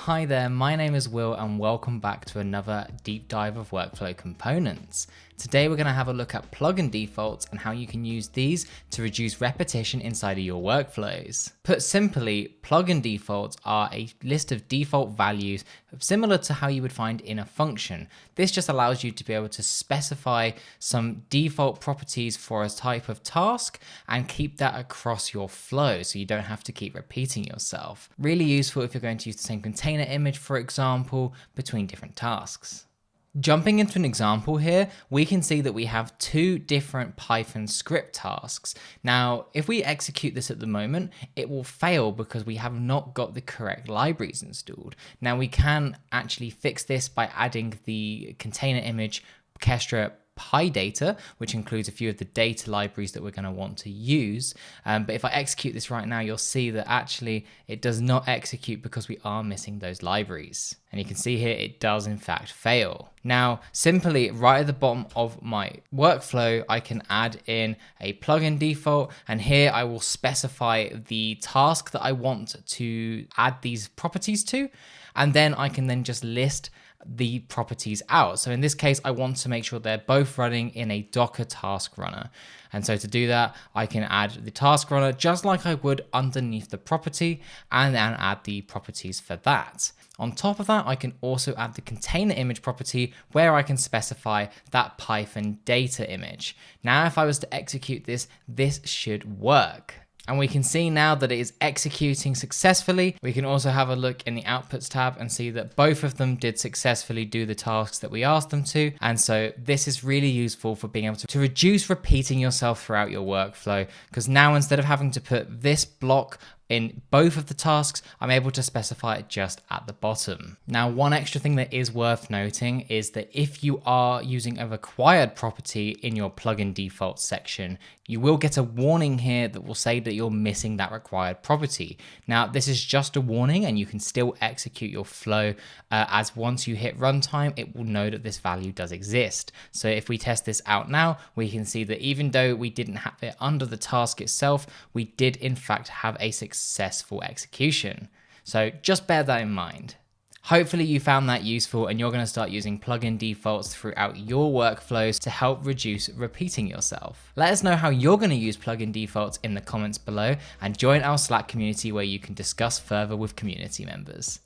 Hi there, my name is Will and welcome back to another deep dive of workflow components. Today we're going to have a look at plugin defaults and how you can use these to reduce repetition inside of your workflows. Put simply, plugin defaults are a list of default values similar to how you would find in a function. This just allows you to be able to specify some default properties for a type of task and keep that across your flow so you don't have to keep repeating yourself. Really useful if you're going to use the same container image, for example, between different tasks. Jumping into an example here, we can see that we have two different Python script tasks. Now, if we execute this at the moment, it will fail because we have not got the correct libraries installed. Now, we can actually fix this by adding the container image Kestra PyData, which includes a few of the data libraries that we're going to want to use. But if I execute this right now, you'll see that actually it does not execute because we are missing those libraries. And you can see here, it does in fact fail. Now, simply right at the bottom of my workflow, I can add in a plugin default. And here I will specify the task that I want to add these properties to. And then I can then just list the properties out. So in this case, I want to make sure they're both running in a Docker task runner. And so to do that, I can add the task runner just like I would underneath the property and then add the properties for that. On top of that, I can also add the container image property where I can specify that Python data image. Now, if I was to execute this, this should work. And we can see now that it is executing successfully. We can also have a look in the outputs tab and see that both of them did successfully do the tasks that we asked them to. And so this is really useful for being able to reduce repeating yourself throughout your workflow. Because now instead of having to put this block in both of the tasks, I'm able to specify it just at the bottom. Now, one extra thing that is worth noting is that if you are using a required property in your plugin default section, you will get a warning here that will say that you're missing that required property. Now, this is just a warning and you can still execute your flow as once you hit runtime, it will know that this value does exist. So if we test this out now, we can see that even though we didn't have it under the task itself, we did in fact have a successful execution. So just bear that in mind. Hopefully you found that useful and you're going to start using plugin defaults throughout your workflows to help reduce repeating yourself. Let us know how you're going to use plugin defaults in the comments below and join our Slack community where you can discuss further with community members.